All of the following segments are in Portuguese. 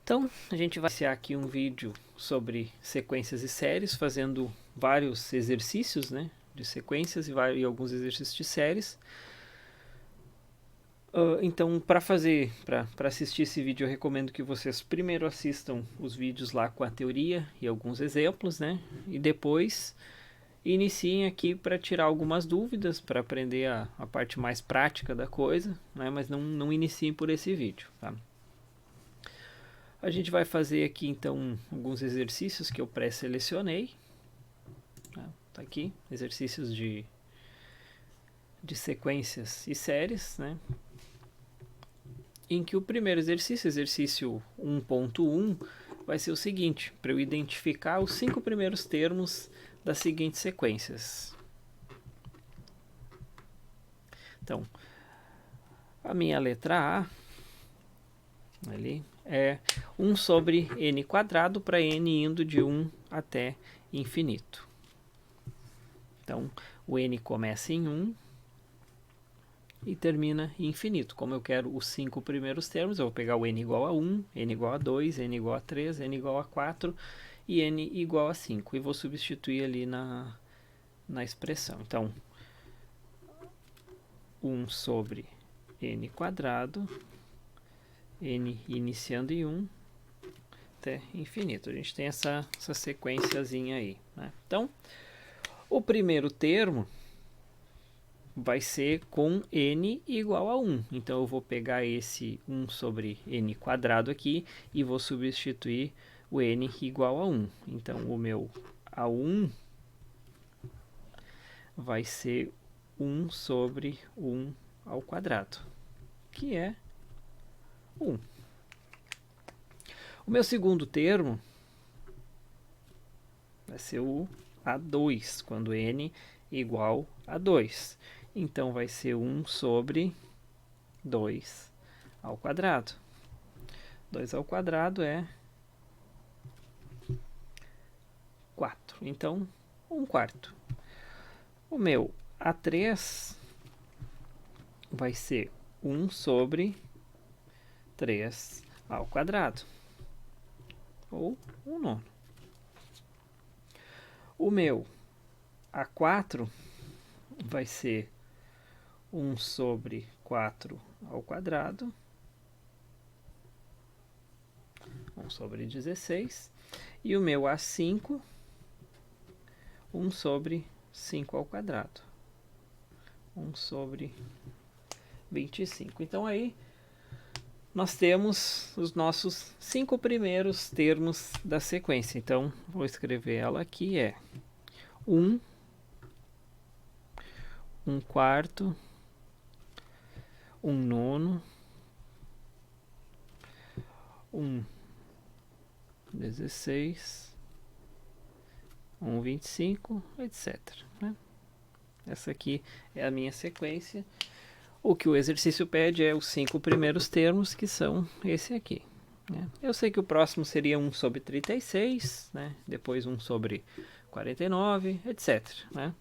Então, a gente vai iniciar aqui um vídeo sobre sequências e séries, fazendo vários exercícios, né, de sequências e alguns exercícios de séries. Então, para assistir esse vídeo, eu recomendo que vocês primeiro assistam os vídeos lá com a teoria e alguns exemplos, né, e depois iniciem aqui para tirar algumas dúvidas, para aprender a parte mais prática da coisa, né, mas não iniciem por esse vídeo, tá? A gente vai fazer aqui então alguns exercícios que eu pré-selecionei. Tá aqui, exercícios de sequências e séries, né? Em que o primeiro exercício, exercício 1.1, vai ser o seguinte, para eu identificar os 5 primeiros termos das seguintes sequências. Então, a minha letra A ali é 1 sobre n quadrado para n indo de 1 até infinito. Então, o n começa em 1 e termina em infinito. Como eu quero os 5 primeiros termos, eu vou pegar o n igual a 1, n igual a 2, n igual a 3, n igual a 4 e n igual a 5. E vou substituir ali na expressão. Então, 1 sobre n quadrado, n iniciando em 1 até infinito. A gente tem essa sequenciazinha aí, né? Então, o primeiro termo vai ser com n igual a 1. Então, eu vou pegar esse 1 sobre n quadrado aqui e vou substituir o n igual a 1. Então, o meu A1 vai ser 1 sobre 1 ao quadrado, que é 1. O meu segundo termo vai ser o A2, quando n igual a 2. Então, vai ser 1 sobre 2 ao quadrado. 2 ao quadrado é 4. Então, 1 quarto. O meu A3 vai ser 1 sobre 3 ao quadrado, ou 1 nono. O meu A4 vai ser 1 sobre 4 ao quadrado, 1 sobre 16. E o meu A5, 1 sobre 5 ao quadrado, 1 sobre 25. Então, aí nós temos os nossos 5 primeiros termos da sequência. Então, vou escrever ela aqui, é 1, 1 quarto, 1 nono, 1 16, 1 25, etc. Né? Essa aqui é a minha sequência. O que o exercício pede é os 5 primeiros termos, que são esse aqui. Né? Eu sei que o próximo seria 1 sobre 36, né? Depois 1 sobre 49, etc. Né?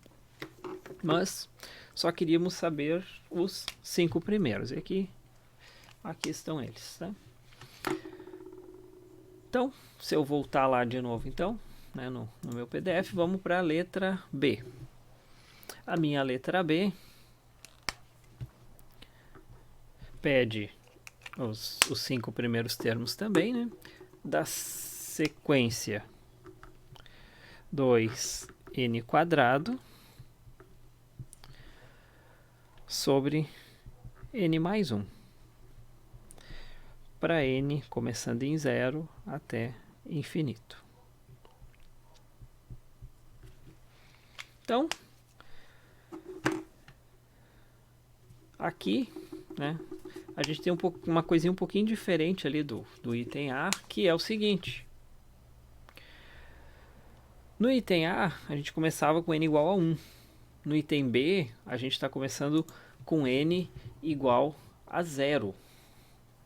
Mas só queríamos saber os 5 primeiros. E aqui estão eles. Né? Então, se eu voltar lá de novo, então, né, no meu PDF, vamos para a letra B. A minha letra B pede os 5 primeiros termos também, né? Da sequência 2n quadrado sobre n mais 1. Para n começando em 0 até infinito. Então, aqui, né, a gente tem uma coisinha um pouquinho diferente ali do item A, que é o seguinte. No item A, a gente começava com n igual a 1. No item B, a gente está começando com n igual a 0.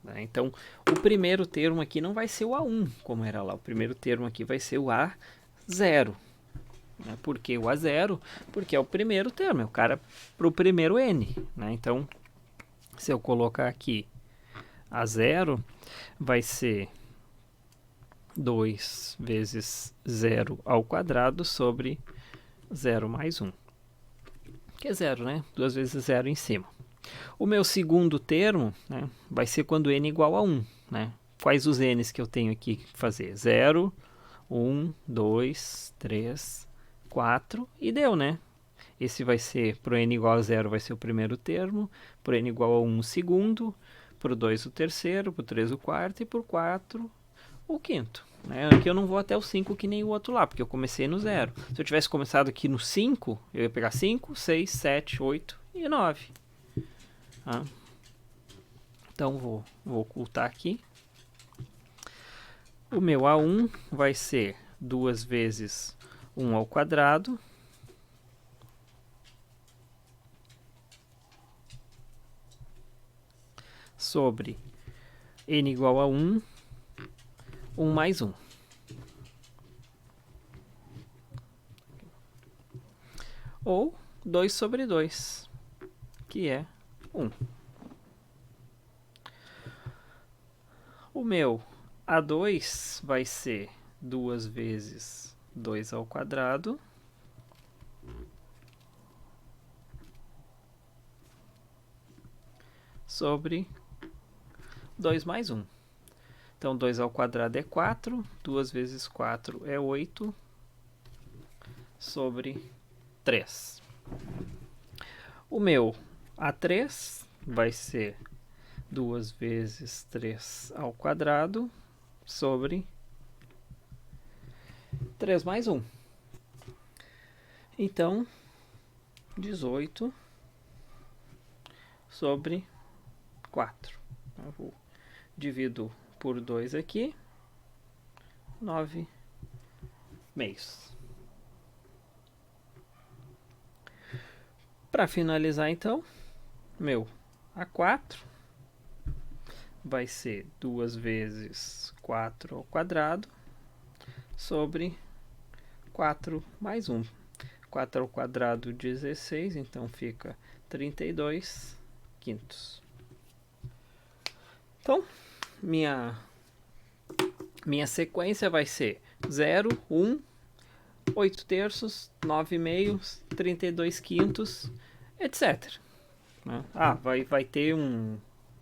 Né? Então, o primeiro termo aqui não vai ser o A1, como era lá. O primeiro termo aqui vai ser o A0. Né? Por que o A0? Porque é o primeiro termo, é o cara para o primeiro n. Né? Então, se eu colocar aqui A0, vai ser 2 vezes 0 ao quadrado sobre 0 mais 1. Que é 0, né? 2 vezes 0 em cima. O meu segundo termo, né, vai ser quando n igual a 1. Né? Quais os n's que eu tenho aqui que fazer? 0, 1, 2, 3, 4 e deu, né? Esse vai ser, para o n igual a 0, vai ser o primeiro termo, para o n igual a 1, o segundo, para o 2, o terceiro, para o 3, o quarto e para o 4, o quinto. Né? Aqui eu não vou até o 5 que nem o outro lá, porque eu comecei no 0. Se eu tivesse começado aqui no 5, eu ia pegar 5, 6, 7, 8 e 9. Tá? Então, vou ocultar aqui. O meu A1 vai ser 2 vezes 1 ao quadrado sobre n igual a 1, 1 mais 1. Ou 2 sobre 2, que é 1. O meu A2 vai ser 2 vezes 2 ao quadrado sobre 2 mais 1. Então, 2 ao quadrado é 4, 2 vezes 4 é 8, sobre 3. O meu A3 vai ser 2 vezes 3 ao quadrado sobre 3 mais 1. Então, 18 sobre 4. Eu vou divido por 2 aqui, 9 meios. Para finalizar, então, meu A4 vai ser 2 vezes 4 ao quadrado sobre 4 mais 1. 4 ao quadrado, 16, então fica 32 quintos. Então, minha sequência vai ser 0, 1, 8 terços, 9 meios, 32 quintos, etc. Vai ter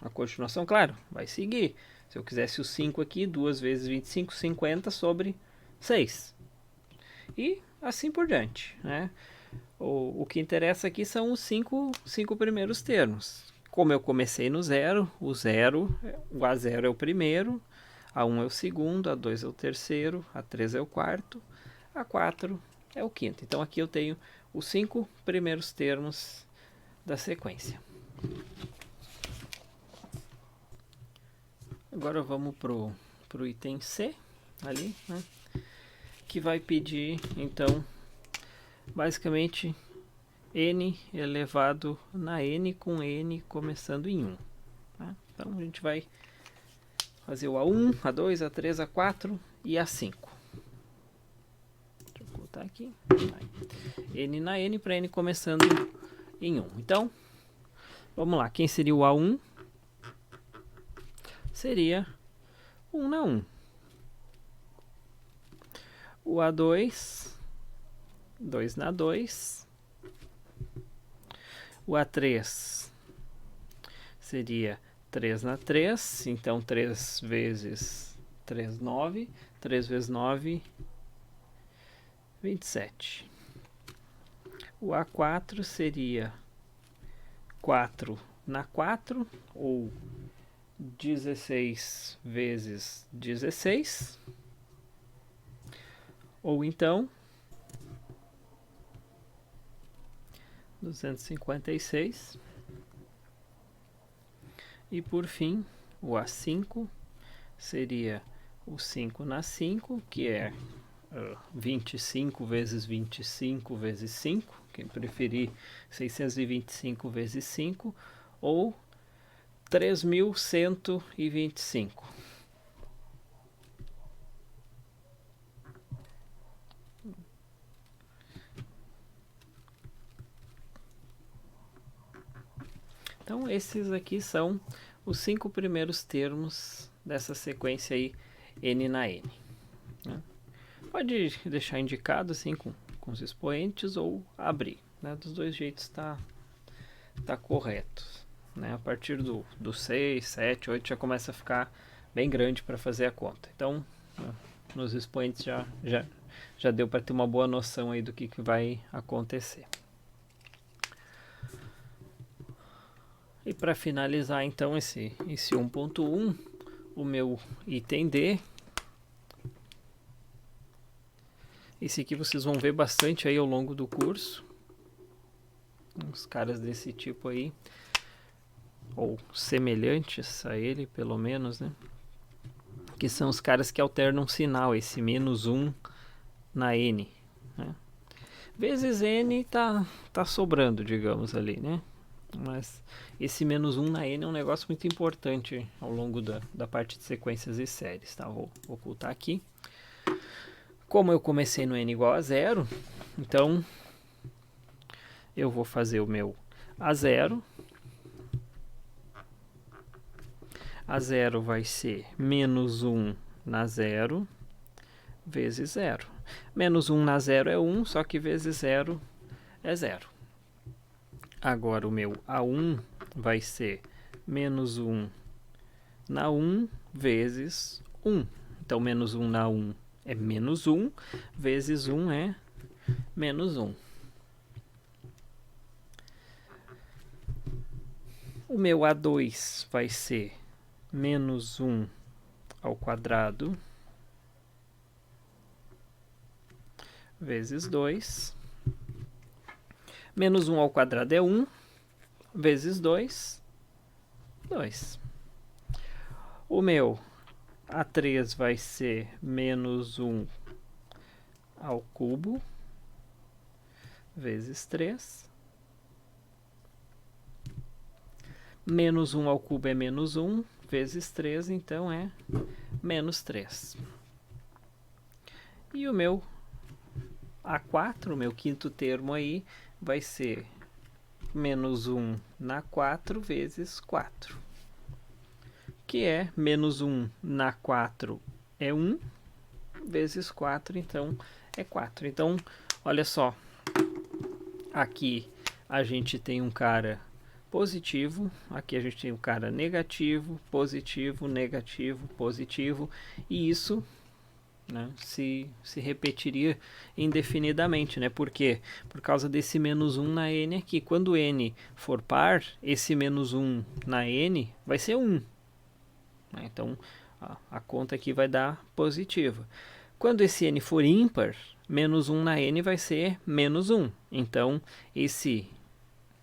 a continuação, claro, vai seguir. Se eu quisesse o 5 aqui, 2 vezes 25, 50 sobre 6. E assim por diante. Né? O que interessa aqui são os 5 primeiros termos. Como eu comecei no 0, o A0 é o primeiro, A1 é o segundo, A2 é o terceiro, A3 é o quarto, A4 é o quinto. Então aqui eu tenho os 5 primeiros termos da sequência. Agora vamos pro item C, ali, né? Que vai pedir, então, basicamente, n elevado na n com n começando em 1. Tá? Então a gente vai fazer o A1, A2, A3, A4 e A5. Deixa eu botar aqui. N na n para n começando em 1. Então, vamos lá. Quem seria o A1? Seria 1 na 1. O A2, 2 na 2. O A3 seria 3 na 3. Então, 3 vezes 3, 9. 3 vezes 9, 27. O A4 seria 4 na 4, ou 16 vezes 16. Ou então 256. E por fim, o A5 seria o 5 na 5, que é 25 vezes 25 vezes 5, quem preferir 625 vezes 5, ou 3125. Então, esses aqui são os 5 primeiros termos dessa sequência aí, n na n. pode deixar indicado assim com os expoentes ou abrir, né? Dos dois jeitos tá correto, né? A partir do 6, 7, 8 já começa a ficar bem grande para fazer a conta. Então, nos expoentes já deu para ter uma boa noção aí do que vai acontecer. E para finalizar então esse 1.1, o meu item D, esse aqui vocês vão ver bastante aí ao longo do curso, uns caras desse tipo aí, ou semelhantes a ele pelo menos, né? Que são os caras que alternam sinal, esse -1 na N, né? Vezes N tá sobrando, digamos ali, né? Mas esse -1 na N é um negócio muito importante ao longo da parte de sequências e séries, tá? Vou ocultar aqui. Como eu comecei no N igual a 0, então eu vou fazer o meu A0. A0 vai ser -1 na 0 vezes 0. -1 na 0 é 1, só que vezes 0 é 0. Agora o meu A1 vai ser -1 na 1 vezes 1. Então, -1 na 1 é -1, vezes 1 é -1. O meu A2 vai ser -1 ao quadrado vezes 2. -1 ao quadrado é 1, vezes 2, 2. O meu A3 vai ser -1 ao cubo, vezes 3. -1 ao cubo é -1, vezes 3, então é -3. E o meu A4, o meu quinto termo aí, vai ser -1 na 4 vezes 4, que é -1 na 4 é 1, vezes 4, então é 4. Então, olha só, aqui a gente tem um cara positivo, aqui a gente tem um cara negativo, positivo, negativo, positivo, e isso, né, se repetiria indefinidamente, né? Por quê? Por causa desse -1 na N aqui. Quando N for par, esse -1 na N vai ser 1. Né? Então, a conta aqui vai dar positiva. Quando esse N for ímpar, -1 na N vai ser -1. Então,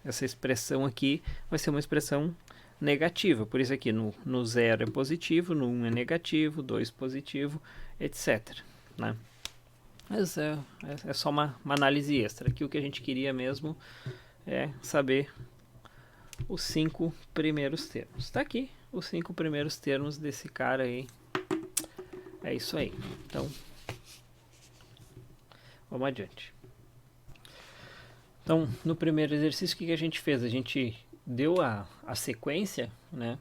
essa expressão aqui vai ser uma expressão negativa. Por isso aqui no 0 é positivo, no 1 é negativo, 2 positivo, etc. Né? Mas é só uma análise extra. Aqui o que a gente queria mesmo é saber os 5 primeiros termos. Está aqui os 5 primeiros termos desse cara aí. É isso aí. Então, vamos adiante. Então, no primeiro exercício, o que a gente fez? A gente deu a sequência, né?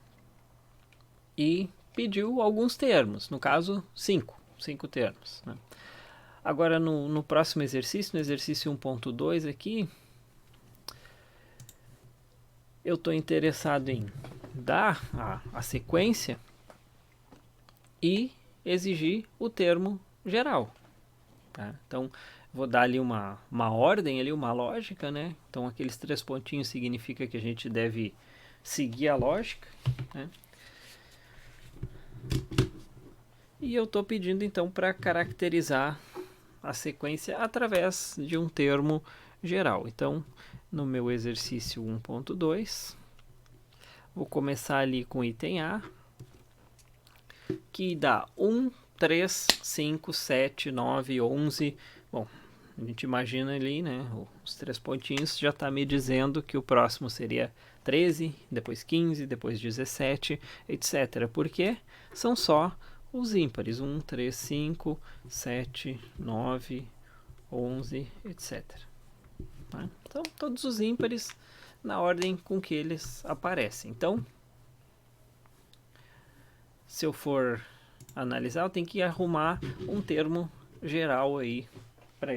E pediu alguns termos, no caso 5 termos, né? Agora no próximo exercício, no exercício 1.2 aqui, eu estou interessado em dar a sequência e exigir o termo geral, tá? Então, vou dar ali uma ordem, ali, uma lógica, né? Então, aqueles 3 pontinhos significa que a gente deve seguir a lógica, né? E eu estou pedindo, então, para caracterizar a sequência através de um termo geral. Então, no meu exercício 1.2, vou começar ali com o item A, que dá 1, 3, 5, 7, 9, 11. Bom, a gente imagina ali, né, os 3 pontinhos já está me dizendo que o próximo seria 13, depois 15, depois 17, etc. Porque são só os ímpares, 1, 3, 5, 7, 9, 11, etc. Tá? Então, todos os ímpares na ordem com que eles aparecem. Então, se eu for analisar, eu tenho que arrumar um termo geral aí para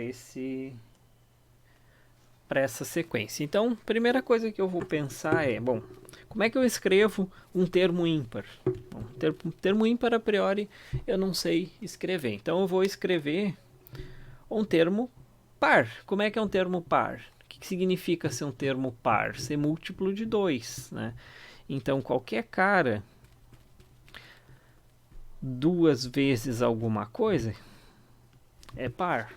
essa sequência. Então, primeira coisa que eu vou pensar é, bom, como é que eu escrevo um termo ímpar? Bom, termo ímpar, a priori, eu não sei escrever. Então, eu vou escrever um termo par. Como é que é um termo par? O que significa ser um termo par? Ser múltiplo de 2, né? Então, qualquer cara duas vezes alguma coisa é par.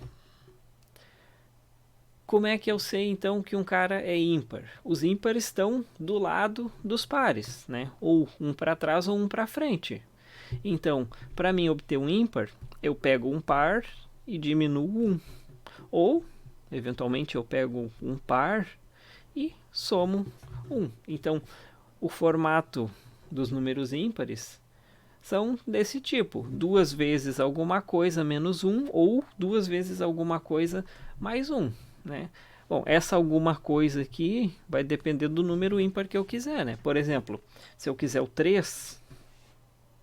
Como é que eu sei então que um cara é ímpar? Os ímpares estão do lado dos pares, né? Ou um para trás ou um para frente. Então, para mim obter um ímpar, eu pego um par e diminuo um. Ou, eventualmente, eu pego um par e somo um. Então, o formato dos números ímpares são desse tipo: duas vezes alguma coisa menos um, ou duas vezes alguma coisa mais um, né? Bom, essa alguma coisa aqui vai depender do número ímpar que eu quiser, né? Por exemplo, se eu quiser o 3,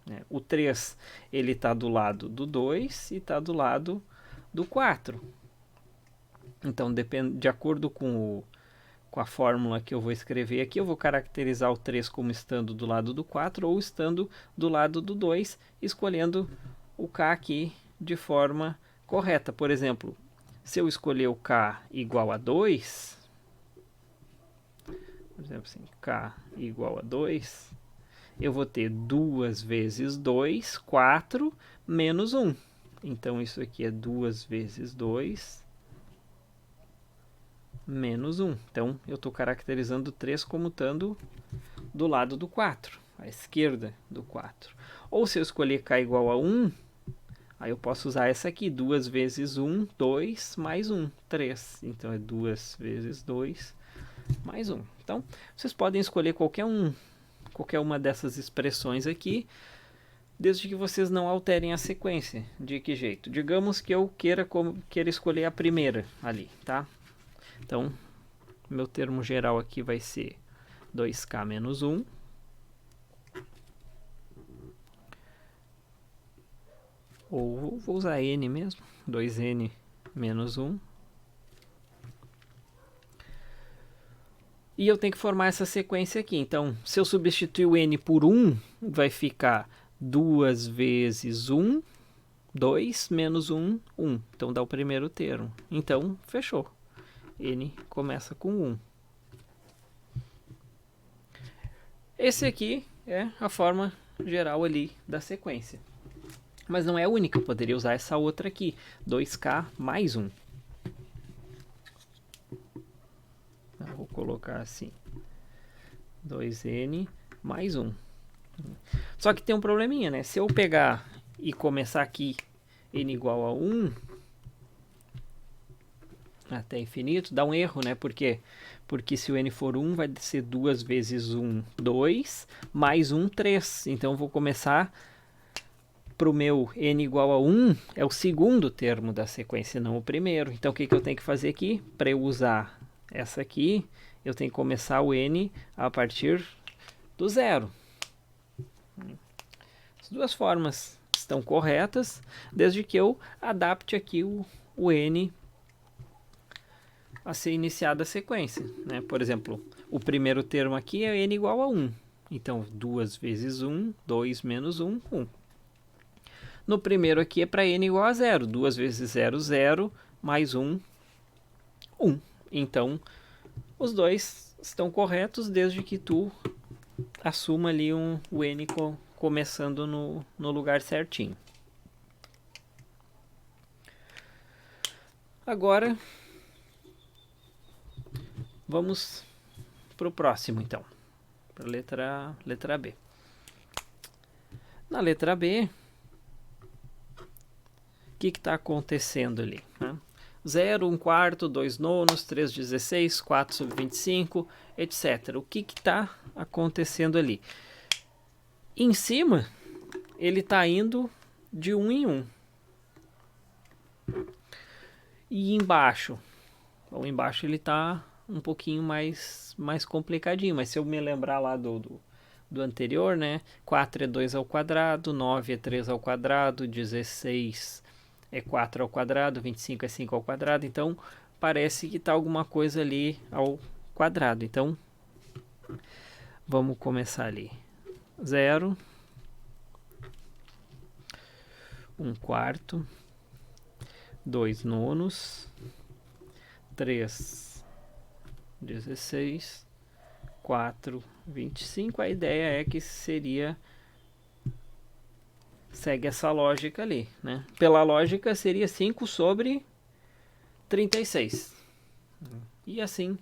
né? O 3 ele está do lado do 2 e está do lado do 4. Então, de acordo com a fórmula que eu vou escrever aqui, eu vou caracterizar o 3 como estando do lado do 4 ou estando do lado do 2, escolhendo o K aqui de forma correta. Por exemplo, se eu escolher o K igual a 2, por exemplo assim, K igual a 2, eu vou ter 2 vezes 2, 4, menos 1. Então, isso aqui é 2 vezes 2, menos 1. Então, eu estou caracterizando 3 como estando do lado do 4, à esquerda do 4. Ou se eu escolher K igual a 1, aí eu posso usar essa aqui, 2 vezes 1, 2, mais 1, 3. Então, é 2 vezes 2, mais 1. Então, vocês podem escolher qualquer uma dessas expressões aqui, desde que vocês não alterem a sequência. De que jeito? Digamos que eu queira escolher a primeira ali, tá? Então, meu termo geral aqui vai ser 2k menos 1. Ou vou usar n mesmo, 2n menos 1. E eu tenho que formar essa sequência aqui. Então, se eu substituir o n por 1, vai ficar 2 vezes 1, 2, menos 1, 1. Então, dá o primeiro termo. Então, fechou. N começa com 1. Esse aqui é a forma geral ali da sequência. Mas não é a única, eu poderia usar essa outra aqui, 2k mais 1. Eu vou colocar assim, 2n mais 1. Só que tem um probleminha, né? Se eu pegar e começar aqui n igual a 1 até infinito, dá um erro, né? Por quê? Porque se o n for 1, vai ser 2 vezes 1, 2, mais 1, 3. Então, eu vou começar para o meu n igual a 1, é o segundo termo da sequência, não o primeiro. Então, o que eu tenho que fazer aqui? Para eu usar essa aqui, eu tenho que começar o n a partir do zero. As duas formas estão corretas, desde que eu adapte aqui o n a ser iniciada a sequência, né? Por exemplo, o primeiro termo aqui é n igual a 1. Então, 2 vezes 1, 2 menos 1, 1. No primeiro aqui é para n igual a 0. 2 vezes 0, 0, mais 1, 1. Então, os dois estão corretos desde que tu assuma ali o n começando no lugar certinho. Agora, vamos para o próximo, então. Para a letra B. Na letra B, o que está acontecendo ali? Né? 0, 1 quarto, 2 nonos, 3 16, 4 sobre 25, etc. O que está acontecendo ali? Em cima, ele está indo de 1 em 1. E embaixo? Bom, embaixo ele está um pouquinho mais complicadinho, mas se eu me lembrar lá do anterior, né? 4 é 2 ao quadrado, 9 é 3 ao quadrado, 16 é 4 ao quadrado, 25 é 5 ao quadrado, então parece que está alguma coisa ali ao quadrado. Então, vamos começar ali. 0, 1/4, 2 nonos, 3, 16, 4, 25. A ideia é que seria... segue essa lógica ali, né? Pela lógica seria 5 sobre 36. E assim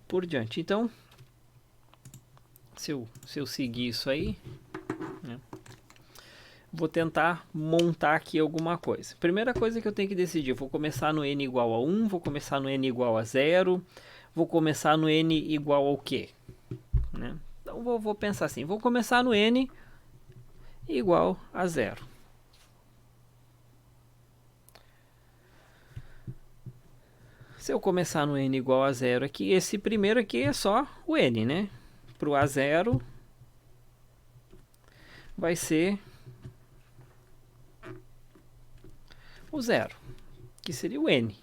por diante. Então, se eu seguir isso aí, né, vou tentar montar aqui alguma coisa. Primeira coisa que eu tenho que decidir, vou começar no n igual a 1, vou começar no n igual a 0, vou começar no n igual ao quê? Né? Então, vou pensar assim, vou começar no n igual a 0. Se eu começar no n igual a 0 aqui, esse primeiro aqui é só o n, né? Para o A0 vai ser o 0, que seria o n,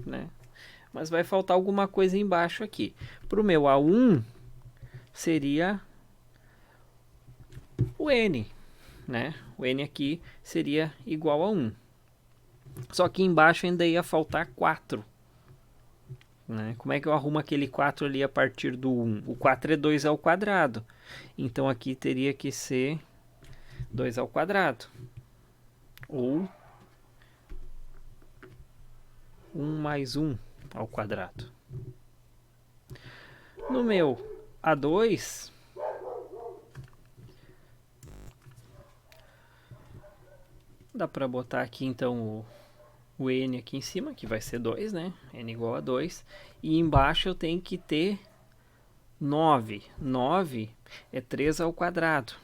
né? Mas vai faltar alguma coisa embaixo aqui. Para o meu A1 seria o n, né? O n aqui seria igual a 1. Só que embaixo ainda ia faltar 4. Né? Como é que eu arrumo aquele 4 ali a partir do 1? O 4 é 2 ao quadrado. Então aqui teria que ser 2 ao quadrado. Ou 1 mais 1 ao quadrado. No meu A2, dá para botar aqui então o n aqui em cima, que vai ser 2, né? N igual a 2. E embaixo eu tenho que ter 9. 9 é 3 ao quadrado.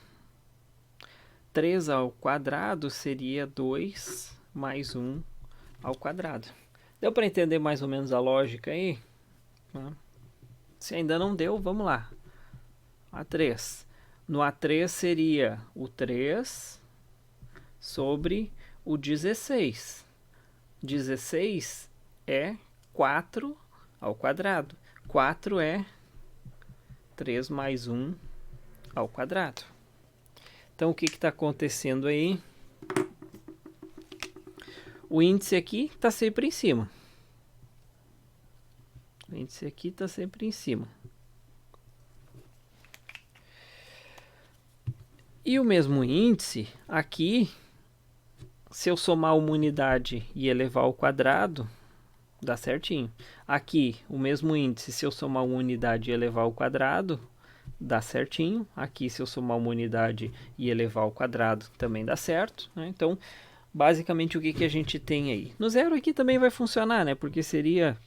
3 ao quadrado seria 2 mais 1 ao quadrado. Deu para entender mais ou menos a lógica aí? Se ainda não deu, vamos lá. A3. No A3 seria o 3 sobre o 16. 16 é 4 ao quadrado. 4 é 3 mais 1 ao quadrado. Então, o que está acontecendo aí? O índice aqui está sempre em cima. O índice aqui está sempre em cima. E o mesmo índice aqui, se eu somar uma unidade e elevar ao quadrado, dá certinho. Aqui, o mesmo índice, se eu somar uma unidade e elevar ao quadrado, dá certinho. Aqui, se eu somar uma unidade e elevar ao quadrado, também dá certo. Né? Então, basicamente, o que a gente tem aí? No zero aqui também vai funcionar, né? Porque seria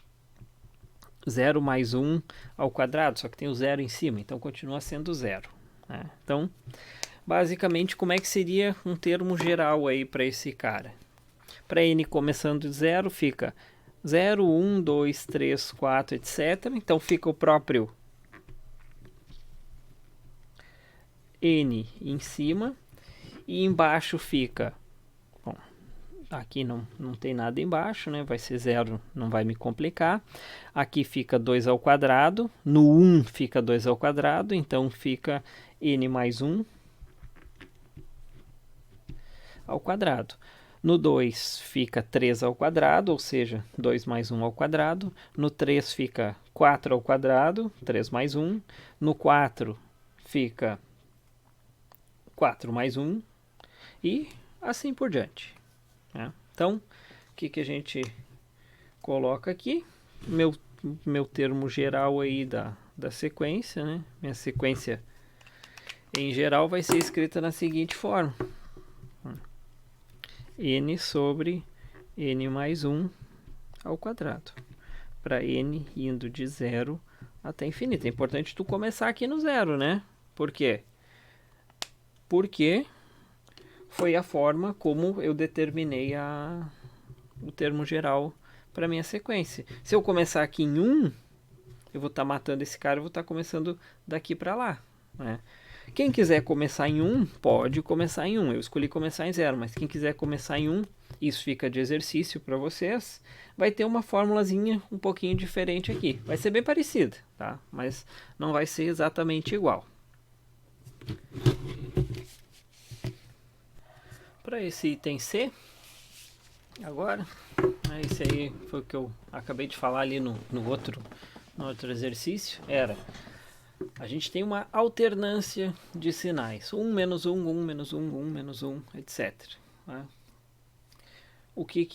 0 mais 1 ao quadrado, só que tem o zero em cima, então continua sendo 0. Né? Então, basicamente, como é que seria um termo geral aí para esse cara? Para n começando de 0, fica 0, 1, 2, 3, 4, etc. Então, fica o próprio n em cima. E embaixo fica... Bom, aqui não tem nada embaixo, né? Vai ser 0, não vai me complicar. Aqui fica 2 ao quadrado. No 1 fica 2 ao quadrado, então fica n mais 1 ao quadrado. No 2 fica 3 ao quadrado, ou seja, 2 mais 1 ao quadrado. No 3 fica 4 ao quadrado, 3 mais 1. No 4 fica 4 mais 1 e assim por diante. Né? Então, o que a gente coloca aqui? Meu termo geral aí da sequência, né? Minha sequência em geral vai ser escrita na seguinte forma. N sobre n mais 1 ao quadrado. Para n indo de 0 até infinito. É importante tu começar aqui no 0, né? Por quê? Porque foi a forma como eu determinei o termo geral para minha sequência. Se eu começar aqui em 1, eu vou estar matando esse cara, eu vou estar começando daqui para lá. Né? Quem quiser começar em 1, pode começar em 1. Eu escolhi começar em 0, mas quem quiser começar em 1, isso fica de exercício para vocês. Vai ter uma formulazinha um pouquinho diferente aqui. Vai ser bem parecida, tá? Mas não vai ser exatamente igual. Para esse item C, agora, esse aí foi o que eu acabei de falar ali no outro exercício. A gente tem uma alternância de sinais. 1, menos 1, 1, menos 1, 1, menos 1, etc. Né? O que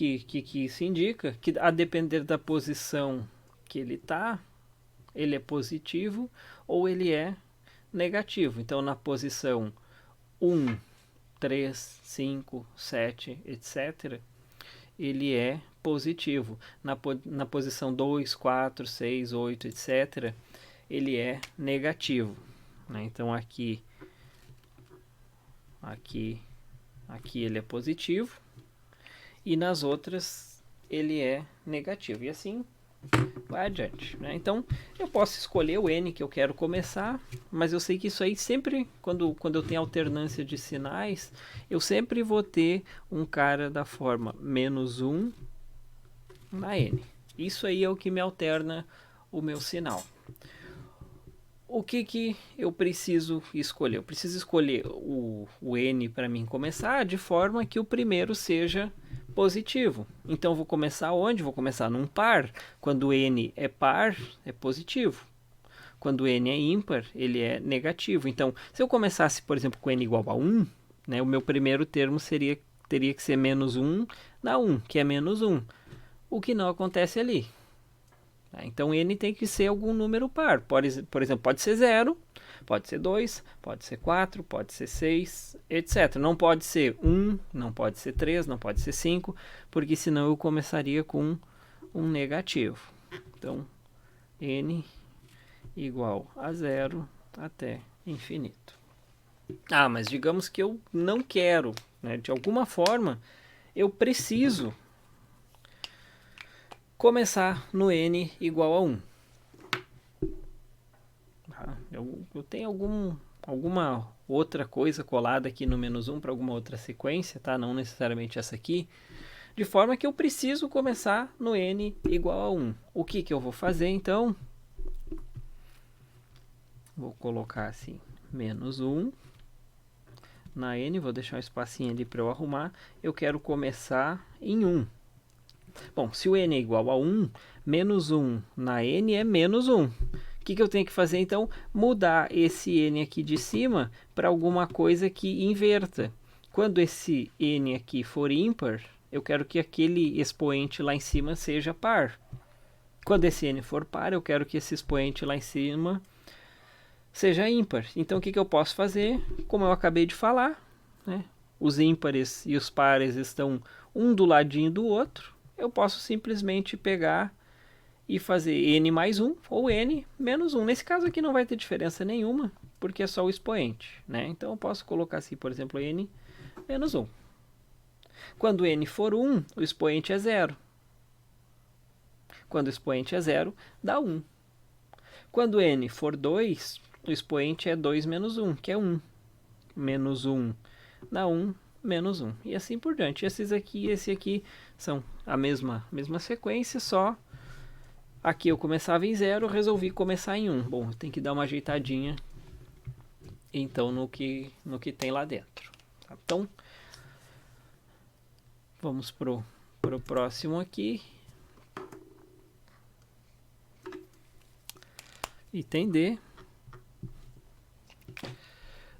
isso indica? Que a depender da posição que ele está, ele é positivo ou ele é negativo. Então, na posição 1, 3, 5, 7, etc., ele é positivo. Na posição 2, 4, 6, 8, etc., ele é negativo. Né? Então, aqui ele é positivo e nas outras ele é negativo. E assim vai adiante. Né? Então, eu posso escolher o N que eu quero começar, mas eu sei que isso aí sempre, quando eu tenho alternância de sinais, eu sempre vou ter um cara da forma menos 1 na N. Isso aí é o que me alterna o meu sinal. O que eu preciso escolher? Eu preciso escolher o N para mim começar de forma que o primeiro seja positivo. Então, vou começar onde? Vou começar num par. Quando N é par, é positivo. Quando N é ímpar, ele é negativo. Então, se eu começasse, por exemplo, com N igual a 1, né, o meu primeiro termo teria que ser menos 1 na 1, que é menos 1. O que não acontece ali. Então, N tem que ser algum número par. Por exemplo, pode ser 0, pode ser 2, pode ser 4, pode ser 6, etc. Não pode ser 1, não pode ser 3, não pode ser 5, porque senão eu começaria com um negativo. Então, N igual a 0 até infinito. Mas digamos que eu não quero, né? De alguma forma, eu preciso começar no N igual a 1. Eu tenho alguma outra coisa colada aqui no menos 1 para alguma outra sequência, tá? Não necessariamente essa aqui. De forma que eu preciso começar no N igual a 1. O que eu vou fazer, então? Vou colocar assim, menos 1 na N. Vou deixar um espacinho ali para eu arrumar. Eu quero começar em 1. Bom, se o N é igual a 1, menos 1 na N é menos 1. O que eu tenho que fazer, então? Mudar esse N aqui de cima para alguma coisa que inverta. Quando esse N aqui for ímpar, eu quero que aquele expoente lá em cima seja par. Quando esse N for par, eu quero que esse expoente lá em cima seja ímpar. Então, o que eu posso fazer? Como eu acabei de falar, né? Os ímpares e os pares estão um do ladinho do outro. Eu posso simplesmente pegar e fazer N mais 1 ou N menos 1. Nesse caso aqui não vai ter diferença nenhuma, porque é só o expoente. Né? Então eu posso colocar assim, por exemplo, N menos 1. Quando N for 1, o expoente é 0. Quando o expoente é 0, dá 1. Quando N for 2, o expoente é 2 menos 1, que é 1. Menos 1 dá 1, menos 1. E assim por diante. Esse aqui são a mesma sequência, só aqui eu começava em 0, resolvi começar em 1. Bom, tem que dar uma ajeitadinha então no que tem lá dentro. Então, vamos pro próximo aqui. Item D.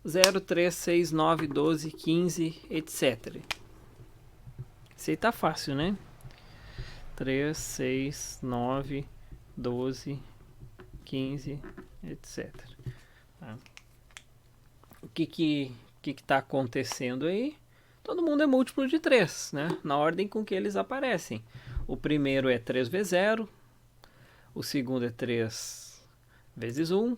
0, 3, 6, 9, 12, 15, etc. Esse aí tá fácil, né? 3, 6, 9, 12, 15, etc. Tá. O que está acontecendo aí? Todo mundo é múltiplo de 3, né? Na ordem com que eles aparecem. O primeiro é 3 vezes 0. O segundo é 3 vezes 1.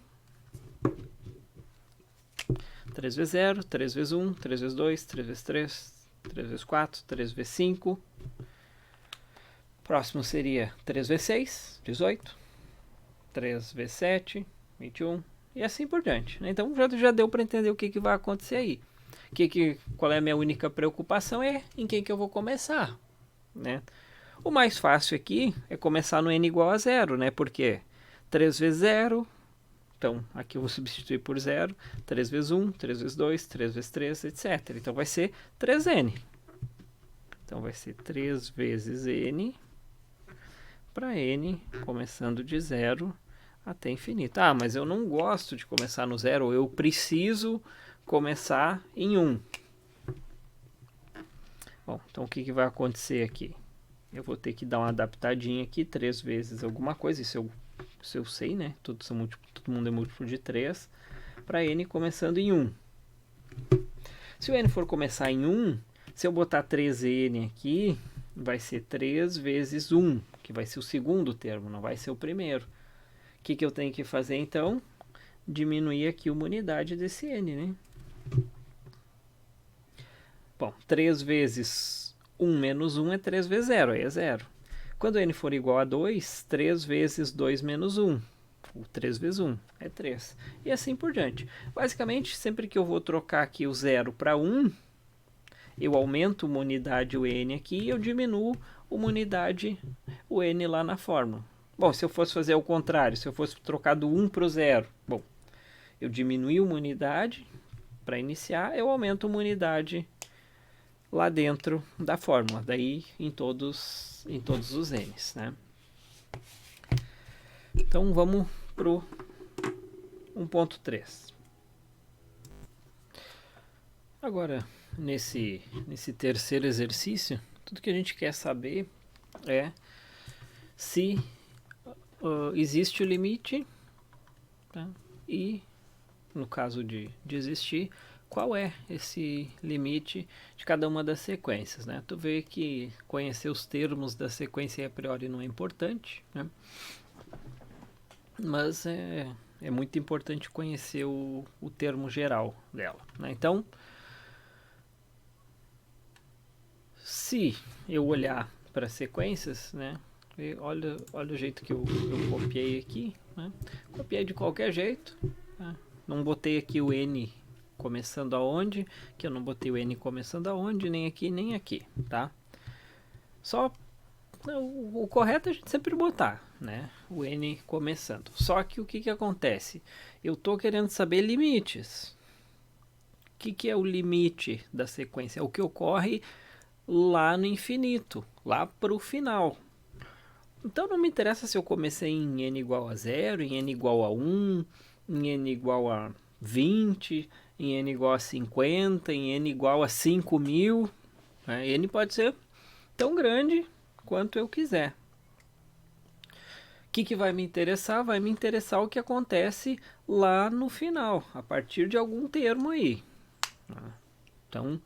3 vezes 0, 3 vezes 1, 3 vezes 2, 3 vezes 3, 3 vezes 4, 3 vezes 5. Próximo seria 3 vezes 6, 18. 3 vezes 7, 21. e assim por diante, né? Então já deu para entender o que vai acontecer aí. Qual é a minha única preocupação é em quem que eu vou começar, né? O mais fácil aqui é começar no n igual a zero, né? Porque 3 vezes 0, então aqui eu vou substituir por 0, 3 vezes 1, 3 vezes 2, 3 vezes 3, etc. Então vai ser 3n. Então vai ser 3 vezes n para n começando de 0 até infinito. Ah, mas eu não gosto de começar no 0, eu preciso começar em 1. Bom, então o que vai acontecer aqui? Eu vou ter que dar uma adaptadinha aqui, 3 vezes alguma coisa, isso eu sei, né? Todo mundo é múltiplo de 3, para n começando em 1. Se o n for começar em 1, se eu botar 3n aqui, vai ser 3 vezes 1, que vai ser o segundo termo, não vai ser o primeiro. O que eu tenho que fazer, então? Diminuir aqui uma unidade desse n, né? Bom, 3 vezes 1 menos 1 é 3 vezes 0, aí é 0. Quando n for igual a 2, 3 vezes 2 menos 1, ou 3 vezes 1, é 3. E assim por diante. Basicamente, sempre que eu vou trocar aqui o 0 para 1, eu aumento uma unidade o n aqui e eu diminuo uma unidade o n lá na fórmula. Bom, se eu fosse fazer o contrário, se eu fosse trocar do 1 para o 0, bom, eu diminui uma unidade para iniciar, eu aumento uma unidade lá dentro da fórmula, daí em todos os n's, né? Então vamos para o 1.3. Agora, nesse terceiro exercício, tudo que a gente quer saber é se existe o limite, tá? E, no caso de existir, qual é esse limite de cada uma das sequências, né? Tu vê que conhecer os termos da sequência a priori não é importante, né? Mas é muito importante conhecer o termo geral dela, né? Então, se eu olhar para sequências, né? Olha o jeito que eu copiei aqui, né? Copiei de qualquer jeito, né? Não botei aqui o n começando aonde, que eu não botei o n começando aonde, nem aqui, tá? Só o correto é a gente sempre botar, né? O n começando. Só que o que acontece? Eu tô querendo saber limites. O que é o limite da sequência? É o que ocorre lá no infinito, lá para o final. Então não me interessa se eu comecei em n igual a 0, em n igual a 1, em n igual a 20, em n igual a 50, em n igual a 5.000. Né? N pode ser tão grande quanto eu quiser. O que vai me interessar? Vai me interessar o que acontece lá no final, a partir de algum termo aí. Então,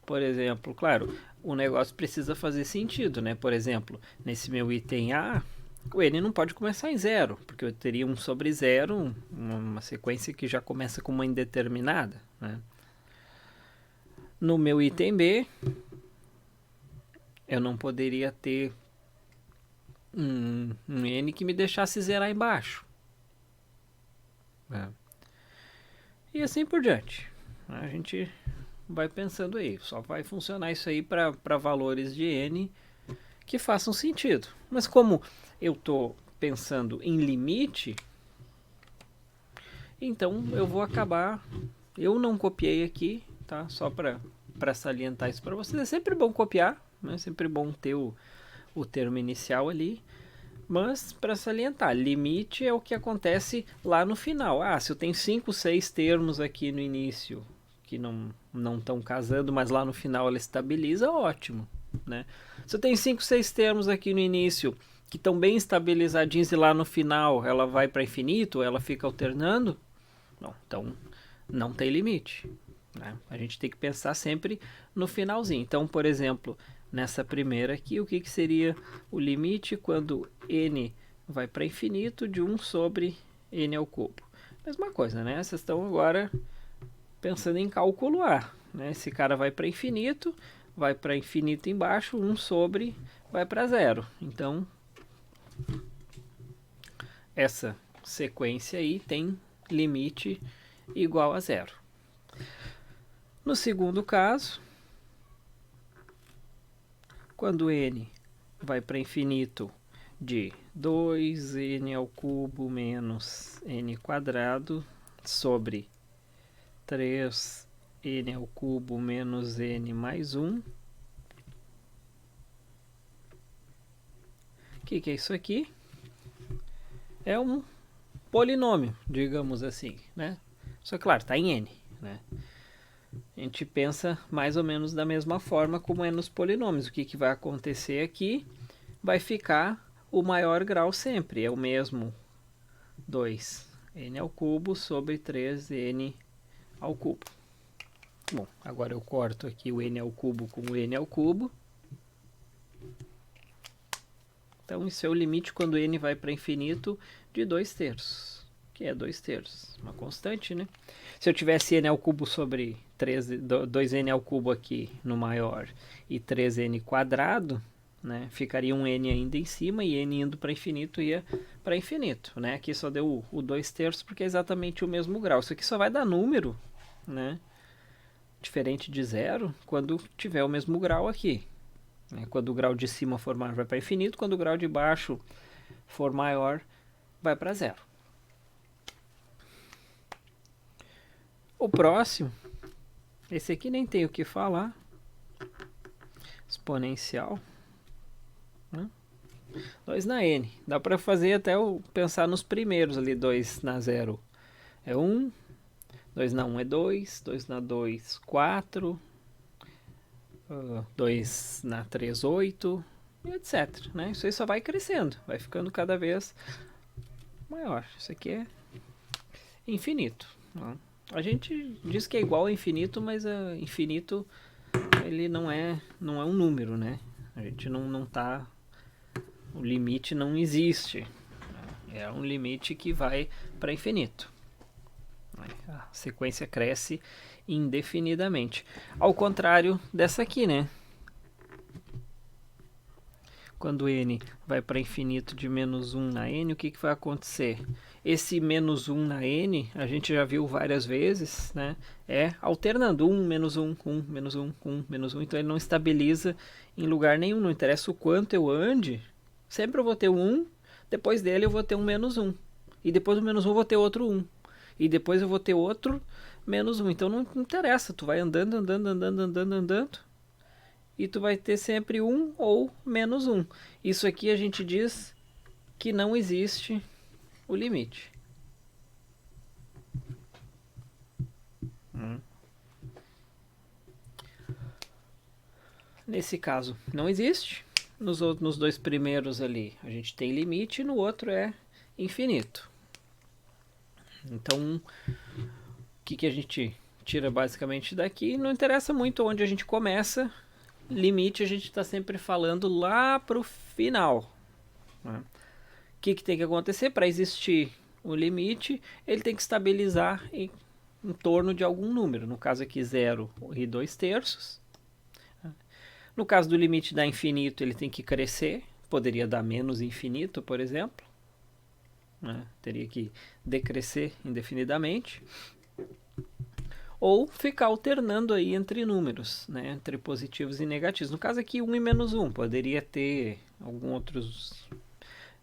por exemplo, claro, o negócio precisa fazer sentido, né? Por exemplo, nesse meu item A, o n não pode começar em 0, porque eu teria 1 sobre 0, uma sequência que já começa com uma indeterminada, né? No meu item B, eu não poderia ter um n que me deixasse zerar embaixo. Né? E assim por diante. A gente vai pensando aí. Só vai funcionar isso aí para valores de n que façam sentido. Mas como eu estou pensando em limite, então eu vou acabar... Eu não copiei aqui, tá? Só para salientar isso para vocês. É sempre bom copiar, né? É sempre bom ter o termo inicial ali. Mas, para salientar, limite é o que acontece lá no final. Ah, se eu tenho 5, 6 termos aqui no início que não estão casando, mas lá no final ela estabiliza, ótimo. Né? Se eu tenho 5, 6 termos aqui no início que estão bem estabilizadinhos e lá no final ela vai para infinito, ela fica alternando, não, então não tem limite. Né? A gente tem que pensar sempre no finalzinho. Então, por exemplo, nessa primeira aqui, o que seria o limite quando n vai para infinito de 1 sobre n ao cubo? Mesma coisa, né? Vocês estão agora pensando em cálculo A. Né? Esse cara vai para infinito embaixo, 1 sobre vai para 0. Então, essa sequência aí tem limite igual a zero. No segundo caso, quando n vai para infinito de 2n ao cubo menos n quadrado sobre 3n ao cubo menos n mais 1. O que é isso aqui? É um polinômio, digamos assim, né? Só que, claro, está em n, né? A gente pensa mais ou menos da mesma forma como é nos polinômios. O que vai acontecer aqui? Vai ficar o maior grau sempre, é o mesmo 2n ao cubo sobre 3n ao cubo. Bom, agora eu corto aqui o n ao cubo com o n ao cubo. Então, isso é o limite quando n vai para infinito de 2/3, que é 2/3, uma constante, né? Se eu tivesse n ao cubo sobre 2n ao cubo aqui no maior e 3n quadrado, né, ficaria um n ainda em cima e n indo para infinito ia para infinito, né? Aqui só deu o 2/3 porque é exatamente o mesmo grau. Isso aqui só vai dar número, né, diferente de zero quando tiver o mesmo grau aqui. Quando o grau de cima for maior, vai para infinito. Quando o grau de baixo for maior, vai para zero. O próximo, esse aqui nem tem o que falar. Exponencial. 2 na n. Dá para fazer até pensar nos primeiros ali. 2 na 0 é 1. 2 na 1 é 2. 2 na 2, 4. 2 na 3, 8, etc. Né? Isso aí só vai crescendo, vai ficando cada vez maior. Isso aqui é infinito. Né? A gente diz que é igual a infinito, mas infinito ele não é um número, né? A gente não tá... O limite não existe. É um limite que vai para infinito. A sequência cresce indefinidamente. Ao contrário dessa aqui, né? Quando n vai para infinito de menos 1 na n, o que vai acontecer? Esse menos 1 na n, a gente já viu várias vezes, né? É alternando 1, menos 1, 1, menos 1, 1, menos 1. Então ele não estabiliza em lugar nenhum. Não interessa o quanto eu ande, sempre eu vou ter um 1, depois dele eu vou ter um menos 1. E depois do menos 1 eu vou ter outro 1. E depois eu vou ter outro menos 1. Então não interessa, tu vai andando, e tu vai ter sempre 1 ou menos 1. Isso aqui a gente diz que não existe o limite. Nesse caso não existe. Nos dois primeiros ali a gente tem limite e no outro é infinito. Então, o que a gente tira basicamente daqui? Não interessa muito onde a gente começa. Limite a gente está sempre falando lá para o final. Né? O que tem que acontecer? Para existir o limite, ele tem que estabilizar em torno de algum número. No caso aqui, 0 e 2/3. No caso do limite da infinito, ele tem que crescer. Poderia dar menos infinito, por exemplo. Né? Teria que decrescer indefinidamente. Ou ficar alternando aí entre números, né? Entre positivos e negativos. No caso aqui, 1 e menos 1. Poderia ter algum outros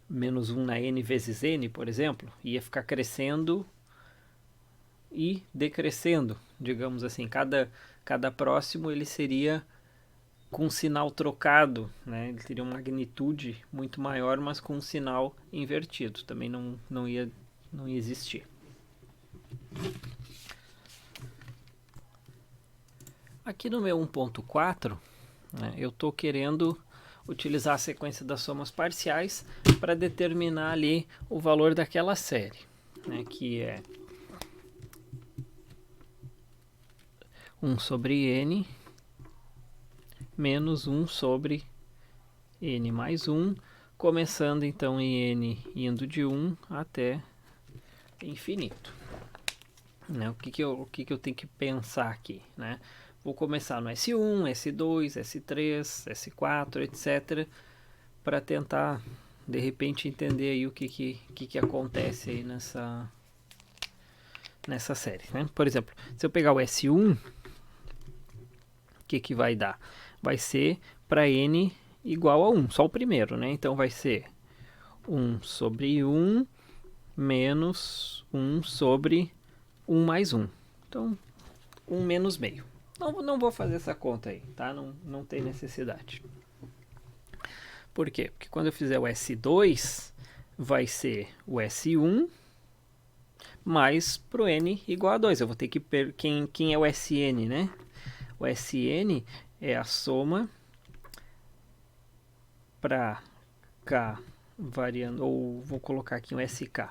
menos 1 na n vezes n, por exemplo. Ia ficar crescendo e decrescendo, digamos assim. Cada próximo ele seria com um sinal trocado, né? Ele teria uma magnitude muito maior, mas com um sinal invertido. Também não ia existir. Aqui no meu 1.4, né, eu estou querendo utilizar a sequência das somas parciais para determinar ali o valor daquela série, né, que é 1 sobre n menos 1 sobre n mais 1, começando então em n indo de 1 até infinito. Né? O que eu tenho que pensar aqui? Né? Vou começar no S1, S2, S3, S4, etc. para tentar, de repente, entender aí o que acontece aí nessa série, né? Por exemplo, se eu pegar o S1, o que vai dar? Vai ser para n igual a 1, só o primeiro, né? Então vai ser 1 sobre 1 menos 1 sobre 1 mais 1. Então, 1 menos meio. Não vou fazer essa conta aí, tá? Não tem necessidade. Por quê? Porque quando eu fizer o S2, vai ser o S1 mais pro n igual a 2. Eu vou ter que... Quem é o Sn, né? O Sn é a soma para k variando... Ou vou colocar aqui um SK,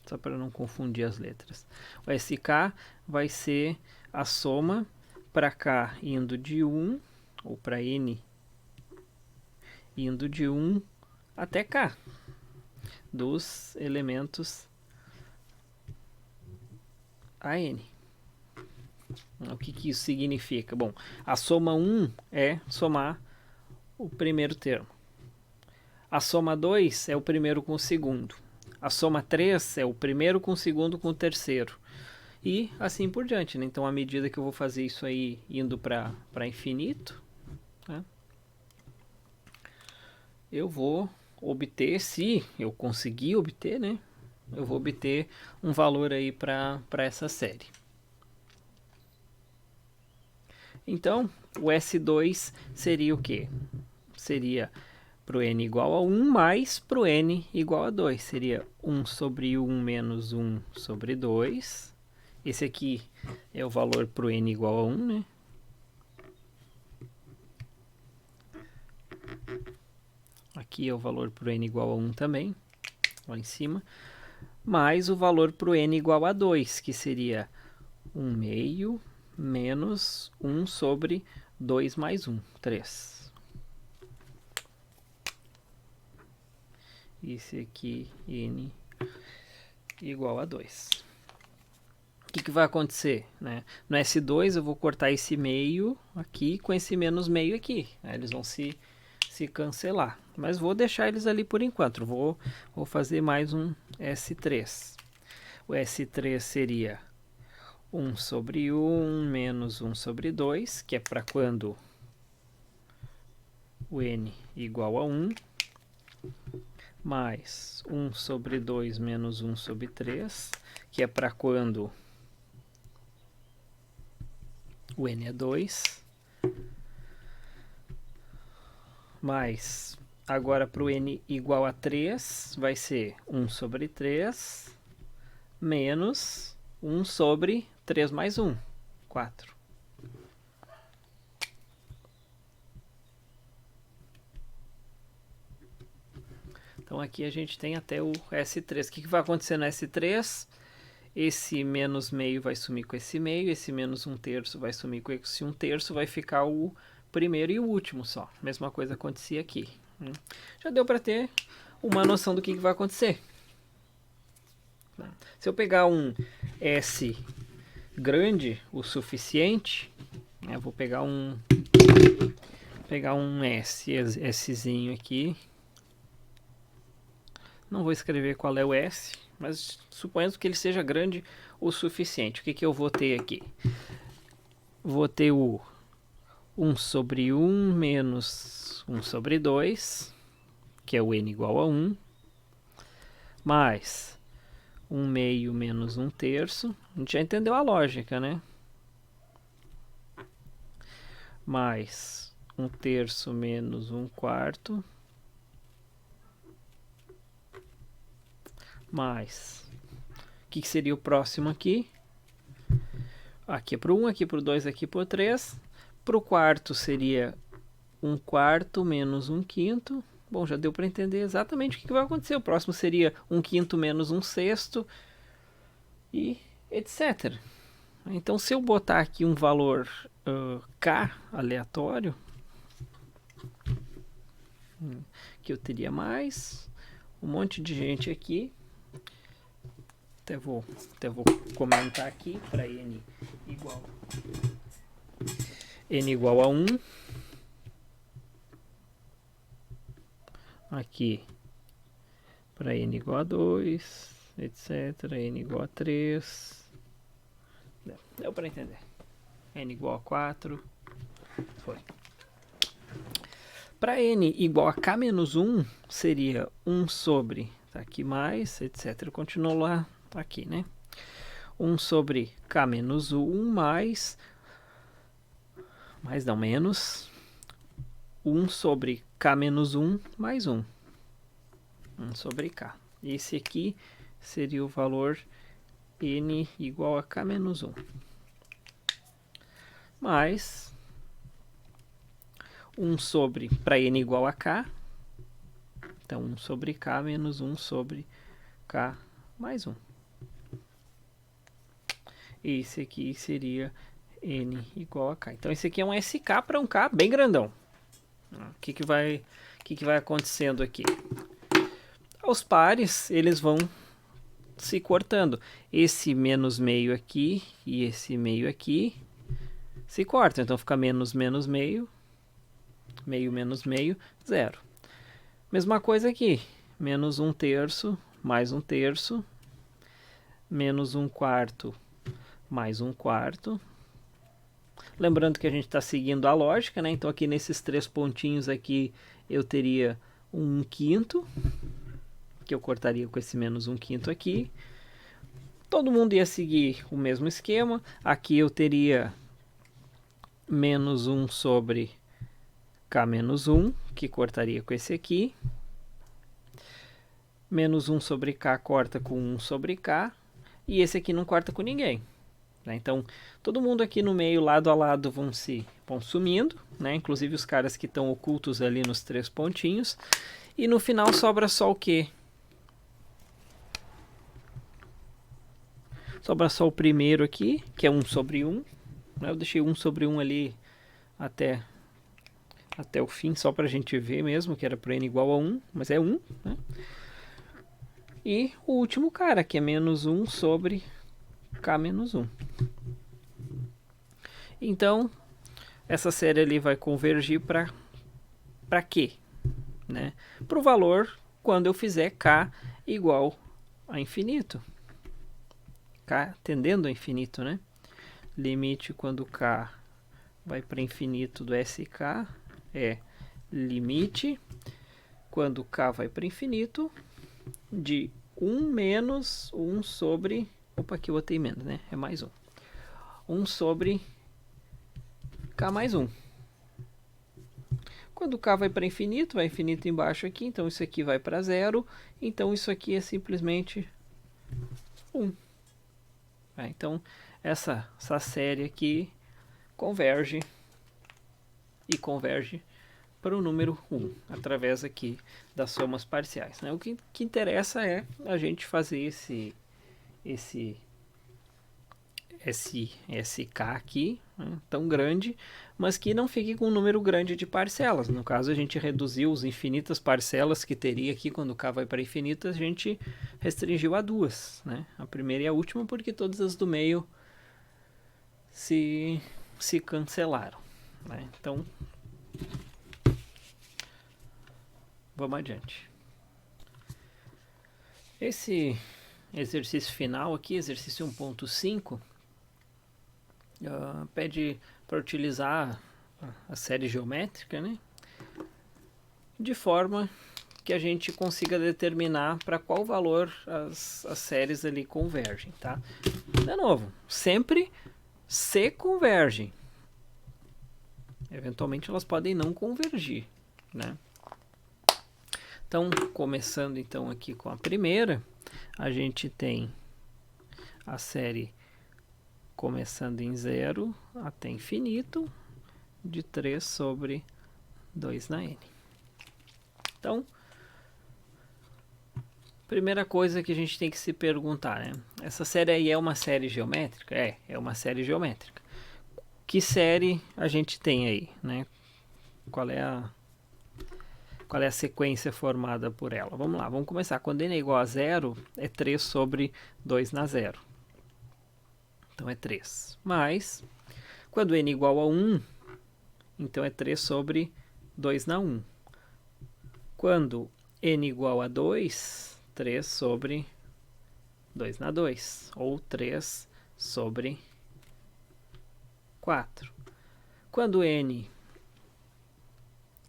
só para não confundir as letras. O SK vai ser a soma para k indo de 1, ou para n indo de 1 até k, dos elementos AN. O que isso significa? Bom, a soma 1 é somar o primeiro termo. A soma 2 é o primeiro com o segundo. A soma 3 é o primeiro com o segundo com o terceiro. E assim por diante, né? Então, à medida que eu vou fazer isso aí indo para infinito, né? Eu vou obter, se eu conseguir obter, né? Eu vou obter um valor aí para essa série. Então, o S2 seria o quê? Seria para o n igual a 1 mais para o n igual a 2. Seria 1 sobre 1 menos 1 sobre 2. Esse aqui é o valor para o n igual a 1, né? Aqui é o valor para o n igual a 1 também, lá em cima. Mais o valor para o n igual a 2, que seria 1 meio menos 1 sobre 2 mais 1, 3. Esse aqui, n igual a 2. O que vai acontecer, né? No S2 eu vou cortar esse meio aqui com esse menos meio aqui. Né? Eles vão se cancelar. Mas vou deixar eles ali por enquanto. Vou fazer mais um S3. O S3 seria 1 sobre 1 menos 1 sobre 2, que é para quando o n igual a 1, mais 1 sobre 2 menos 1 sobre 3, que é para quando o n é 2, mais, agora para o n igual a 3, vai ser 1 sobre 3, menos 1 sobre 3 mais 1, 4. Então aqui a gente tem até o S3. O que vai acontecer no S3? Esse menos meio vai sumir com esse meio, esse menos 1/3 vai sumir com esse 1/3, vai ficar o primeiro e o último só. Mesma coisa acontecia aqui. Já deu para ter uma noção do que vai acontecer. Se eu pegar um S grande o suficiente, eu vou pegar um Szinho aqui. Não vou escrever qual é o S, mas suponhamos que ele seja grande o suficiente. O que eu vou ter aqui? Vou ter o 1 sobre 1 menos 1 sobre 2, que é o n igual a 1, mais 1 meio menos 1/3. A gente já entendeu a lógica, né? Mais 1/3 menos 1/4. Mais, o que seria o próximo aqui? Aqui é para o 1, aqui para o 2, aqui para o 3. Para o quarto seria 1/4 menos 1/5. Bom, já deu para entender exatamente o que vai acontecer. O próximo seria 1/5 menos 1/6 e etc. Então, se eu botar aqui um valor k aleatório, que eu teria mais um monte de gente aqui. Até vou comentar aqui para n igual a 1. Aqui para n igual a 2, etc. n igual a 3. Deu para entender. N igual a 4. Foi. Para n igual a k menos 1, seria 1 sobre, tá aqui mais, etc. Eu continuo lá, aqui, né? 1 sobre k menos 1 mais não, menos 1 sobre k menos 1 mais 1. 1 sobre k. Esse aqui seria o valor n igual a k menos 1. Mais 1 sobre, para n igual a k, então 1 sobre k menos 1 sobre k mais 1. Esse aqui seria n igual a k. Então esse aqui é um SK para um k bem grandão. O que vai acontecendo aqui? Os pares, eles vão se cortando. Esse menos meio aqui e esse meio aqui se cortam. Então fica menos menos meio, meio menos meio, 0. Mesma coisa aqui. Menos 1 terço mais 1 terço, menos 1 quarto mais 1 quarto. Lembrando que a gente está seguindo a lógica, né? Então aqui nesses 3 pontinhos aqui eu teria 1 quinto, que eu cortaria com esse menos 1 quinto aqui. Todo mundo ia seguir o mesmo esquema. Aqui eu teria menos 1 sobre k menos 1, que cortaria com esse aqui. Menos 1 sobre k corta com 1 sobre k. E esse aqui não corta com ninguém. Então, todo mundo aqui no meio, lado a lado, vão sumindo, né? Inclusive os caras que estão ocultos ali nos 3 pontinhos. E no final sobra só o quê? Sobra só o primeiro aqui, que é 1 sobre 1. Eu deixei 1 sobre 1 ali até o fim, só para a gente ver mesmo, que era para n igual a 1, mas é 1. Né? E o último cara, que é menos 1 sobre k menos 1. Então, essa série ali vai convergir para quê? Né? Para o valor quando eu fizer k igual a infinito. K tendendo a infinito, né? Limite quando k vai para infinito do SK é limite quando k vai para infinito de 1 menos 1 sobre... Opa, aqui eu botei menos, né? É mais 1. 1 sobre k mais 1. Quando k vai para infinito, vai infinito embaixo aqui, então isso aqui vai para 0. Então isso aqui é simplesmente 1. Então essa série aqui converge para o número 1, através aqui das somas parciais. Né? O que interessa é a gente fazer esse SK aqui, né, tão grande, mas que não fique com um número grande de parcelas. No caso, a gente reduziu as infinitas parcelas que teria aqui quando k vai para infinito, a gente restringiu a 2. Né? A primeira e a última, porque todas as do meio se cancelaram. Né? Então, vamos adiante. Esse exercício final aqui, exercício 1.5, pede para utilizar a série geométrica, né? De forma que a gente consiga determinar para qual valor as séries ali convergem, tá? De novo, sempre se convergem. Eventualmente elas podem não convergir, né? Então, começando então aqui com a primeira, a gente tem a série começando em 0 até infinito, de 3 sobre 2 na n. Então, primeira coisa que a gente tem que se perguntar, né? Essa série aí é uma série geométrica? É uma série geométrica. Que série a gente tem aí, né? Qual é a sequência formada por ela? Vamos lá, vamos começar. Quando n é igual a 0, é 3 sobre 2 na 0. Então é 3. Mas, quando n é igual a 1, então é 3 sobre 2 na 1. Quando n é igual a 2, 3 sobre 2 na 2. Ou 3 sobre 4. Quando n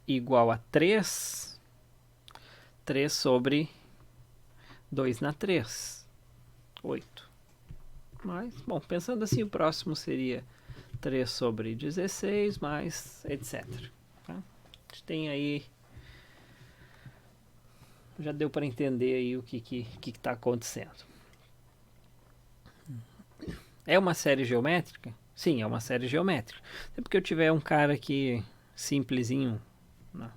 igual a 3, 3 sobre 2 na 3, 8. Mas, bom, pensando assim, o próximo seria 3 sobre 16, mais etc. Tá? A gente tem aí... Já deu para entender aí o que está acontecendo. É uma série geométrica? Sim, é uma série geométrica. Sempre que eu tiver um cara aqui simplesinho,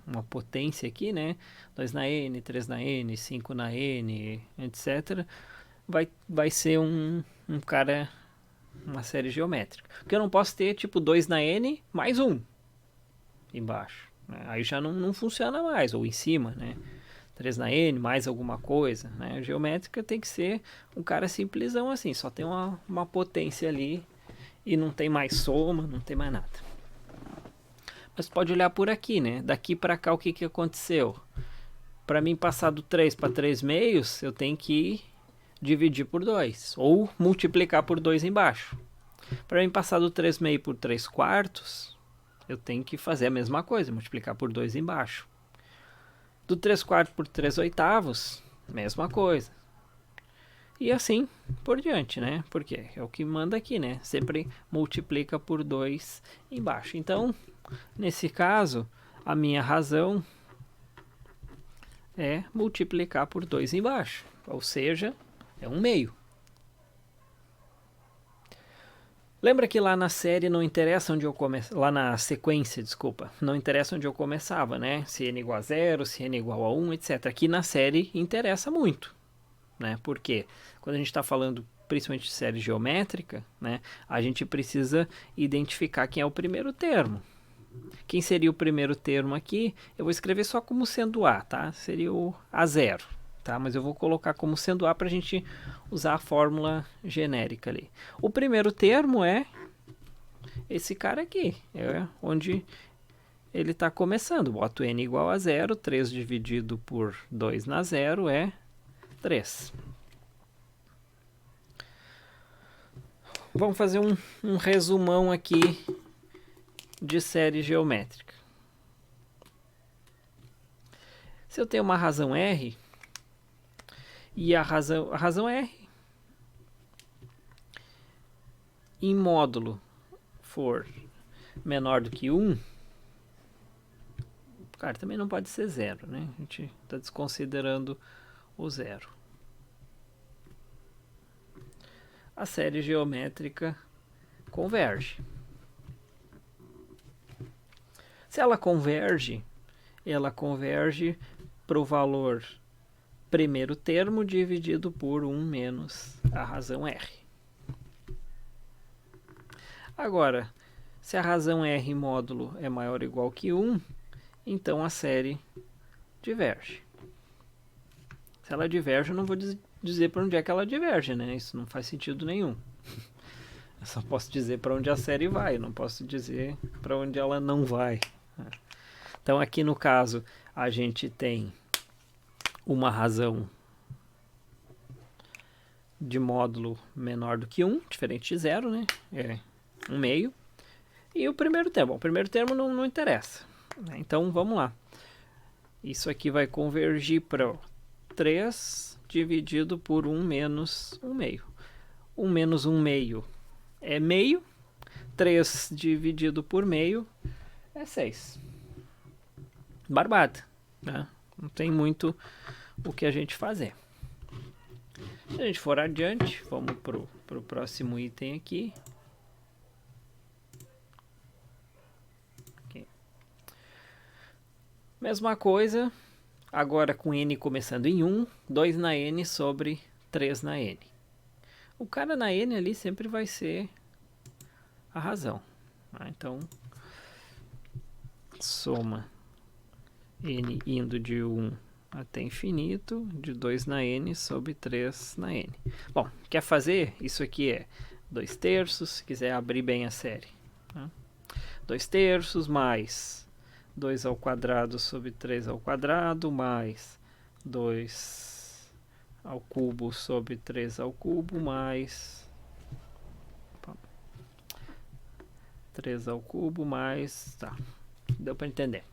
uma potência aqui, né? 2 na n, 3 na n, 5 na n, etc. Vai ser um cara, uma série geométrica. Porque eu não posso ter tipo 2 na n mais 1 embaixo. Né? Aí já não funciona mais, ou em cima, né? 3 na n, mais alguma coisa, né? A geométrica tem que ser um cara simplesão assim, só tem uma potência ali e não tem mais soma, não tem mais nada. Mas pode olhar por aqui, né? Daqui para cá o que aconteceu? Para mim passar do 3 para 3 meios, eu tenho que dividir por 2, ou multiplicar por 2 embaixo. Para mim passar do 3 meio por 3 quartos, eu tenho que fazer a mesma coisa, multiplicar por 2 embaixo. Do 3 quartos por 3 oitavos, mesma coisa. E assim por diante, né? Porque é o que manda aqui, né? Sempre multiplica por 2 embaixo. Então, nesse caso, a minha razão é multiplicar por 2 embaixo. Ou seja, é 1 meio. Lembra que lá na série não interessa onde eu começava, lá na sequência, desculpa, não interessa onde eu começava, né? Se n igual a 0, se n igual a 1, etc. Aqui na série interessa muito, né? Porque quando a gente está falando principalmente de série geométrica, né? A gente precisa identificar quem é o primeiro termo. Quem seria o primeiro termo aqui? Eu vou escrever só como sendo A, tá? Seria o A0. Tá? Mas eu vou colocar como sendo A para a gente usar a fórmula genérica ali. O primeiro termo é esse cara aqui, é onde ele está começando. Boto n igual a 0, 3 dividido por 2 na 0 é 3. Vamos fazer um resumão aqui de série geométrica. Se eu tenho uma razão R, e a razão R em módulo for menor do que 1, cara, também não pode ser 0, né? A gente está desconsiderando o 0. A série geométrica converge. Se ela converge para o valor primeiro termo dividido por 1 menos a razão R. Agora, se a razão R módulo é maior ou igual que 1, então a série diverge. Se ela diverge, eu não vou dizer para onde é que ela diverge, né? Isso não faz sentido nenhum. Eu só posso dizer para onde a série vai, eu não posso dizer para onde ela não vai. Então aqui no caso, a gente tem uma razão de módulo menor do que 1, diferente de 0, né? É 1 meio. E o primeiro termo. Bom, o primeiro termo não interessa. Né? Então vamos lá. Isso aqui vai convergir para 3 dividido por 1 menos 1 meio. 1 menos 1 meio é meio. 3 dividido por meio é 6. Barbada. Né? Não tem muito o que a gente fazer. Se a gente for adiante, vamos para o próximo item aqui. Okay. Mesma coisa, agora com n começando em 1, 2 na n sobre 3 na n. O cara na n ali sempre vai ser a razão. Então, soma n indo de 1 até infinito, de 2 na n sobre 3 na n. Bom, quer fazer? Isso aqui é 2 terços, se quiser abrir bem a série. 2 terços mais 2 ao quadrado sobre 3 ao quadrado, mais 2 ao cubo sobre 3 ao cubo, mais 3 ao cubo mais... Tá, deu para entender.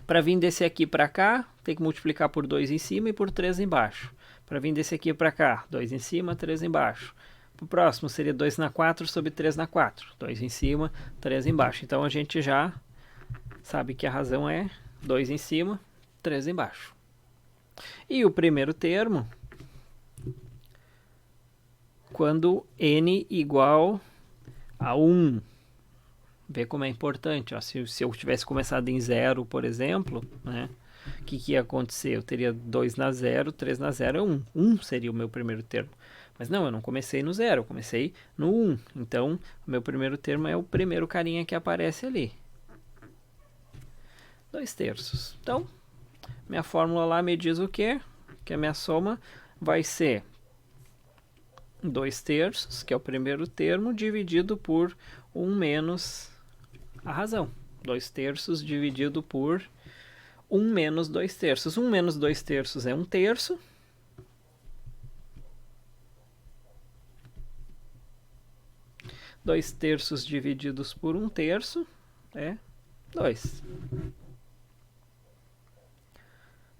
Para vir desse aqui para cá, tem que multiplicar por 2 em cima e por 3 embaixo. Para vir desse aqui para cá, 2 em cima, 3 embaixo. O próximo seria 2 na 4 sobre 3 na 4. 2 em cima, 3 embaixo. Então a gente já sabe que a razão é 2 em cima, 3 embaixo. E o primeiro termo, quando n igual a 1. Vê como é importante. Ó, se eu tivesse começado em 0, por exemplo, né, o que ia acontecer? Eu teria 2 na 0, 3 na 0 é 1. 1 seria o meu primeiro termo. Mas não, eu não comecei no 0, eu comecei no 1. Então, o meu primeiro termo é o primeiro carinha que aparece ali. 2/3. Então, minha fórmula lá me diz o quê? Que a minha soma vai ser 2/3, que é o primeiro termo, dividido por 1 menos a razão. 2/3 dividido por 1 menos 2/3. 1 menos 2/3 é 1/3. Dois terços divididos por 1/3 é 2.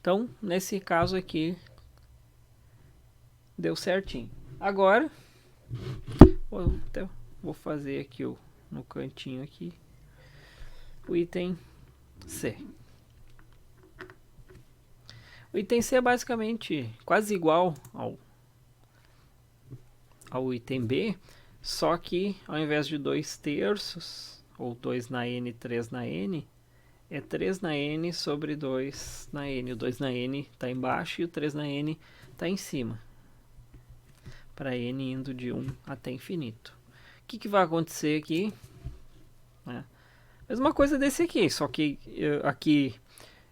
Então, nesse caso aqui, deu certinho. Agora, vou fazer aqui no cantinho aqui, o item C. O item C é basicamente quase igual ao item B, só que ao invés de 2/3, ou 2 na n, 3 na n, é 3 na n sobre 2 na n. O 2 na n está embaixo e o 3 na n está em cima. Para n indo de 1 até infinito. O que vai acontecer aqui? Mesma coisa desse aqui, só que aqui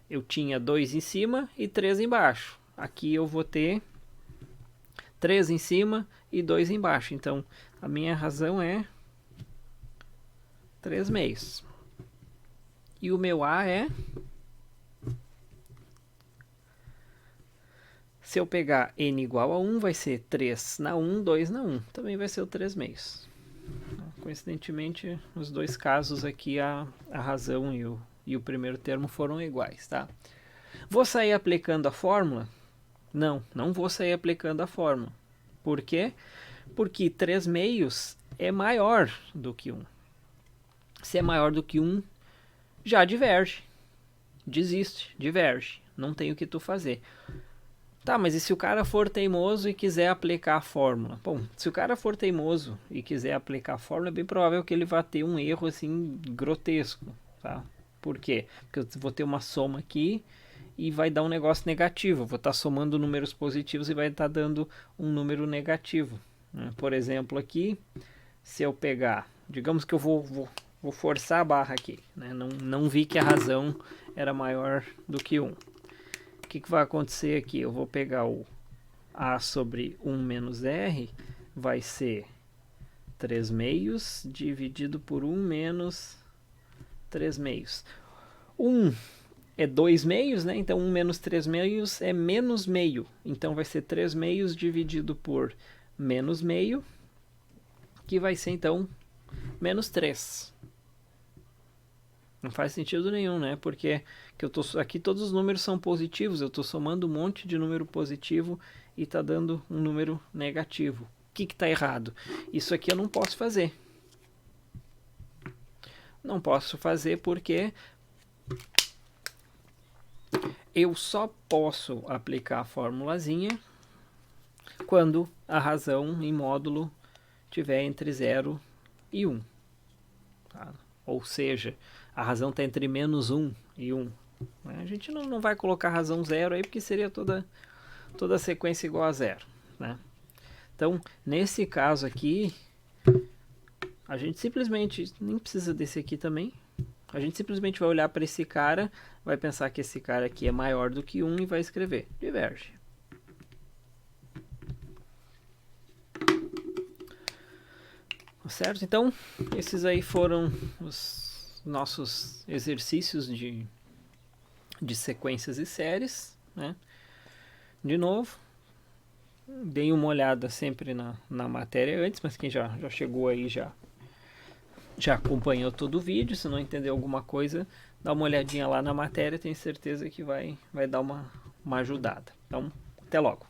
eu tinha 2 em cima e 3 embaixo. Aqui eu vou ter 3 em cima e 2 embaixo. Então, a minha razão é 3/2. E o meu A é... Se eu pegar n igual a 1, vai ser 3 na 1, 2 na 1. Também vai ser o 3/2. Coincidentemente, nos dois casos aqui, a razão e o primeiro termo foram iguais, tá? Vou sair aplicando a fórmula? Não vou sair aplicando a fórmula. Por quê? Porque 3/2 é maior do que 1. Se é maior do que 1, já diverge. Desiste, diverge. Não tem o que tu fazer. Tá, mas e se o cara for teimoso e quiser aplicar a fórmula? Bom, se o cara for teimoso e quiser aplicar a fórmula, é bem provável que ele vá ter um erro assim grotesco, tá? Por quê? Porque eu vou ter uma soma aqui e vai dar um negócio negativo. Eu vou estar somando números positivos e vai estar dando um número negativo, né? Por exemplo, aqui, se eu pegar... Digamos que eu vou forçar a barra aqui, né? Não vi que a razão era maior do que 1. O que vai acontecer aqui? Eu vou pegar o A sobre 1 menos R, vai ser 3/2 dividido por 1 menos 3/2. 1 é 2/2, né? Então 1 menos 3/2 é menos meio. Então vai ser 3/2 dividido por menos meio, que vai ser então menos 3. Não faz sentido nenhum, né? Porque aqui todos os números são positivos, eu estou somando um monte de número positivo e está dando um número negativo. O que está errado? Isso aqui eu não posso fazer. Não posso fazer porque eu só posso aplicar a formulazinha quando a razão em módulo tiver entre 0 e 1. Tá? Ou seja, a razão está entre menos 1 e 1. A gente não vai colocar a razão 0 aí, porque seria toda a sequência igual a 0. Né? Então, nesse caso aqui, a gente simplesmente, nem precisa desse aqui também, a gente simplesmente vai olhar para esse cara, vai pensar que esse cara aqui é maior do que 1 e vai escrever diverge. Certo? Então, esses aí foram os nossos exercícios de sequências e séries, né? De novo, deem uma olhada sempre na matéria antes, mas quem já chegou aí já já acompanhou todo o vídeo. Se não entendeu alguma coisa, dá uma olhadinha lá na matéria, tenho certeza que vai dar uma ajudada. Então, até logo.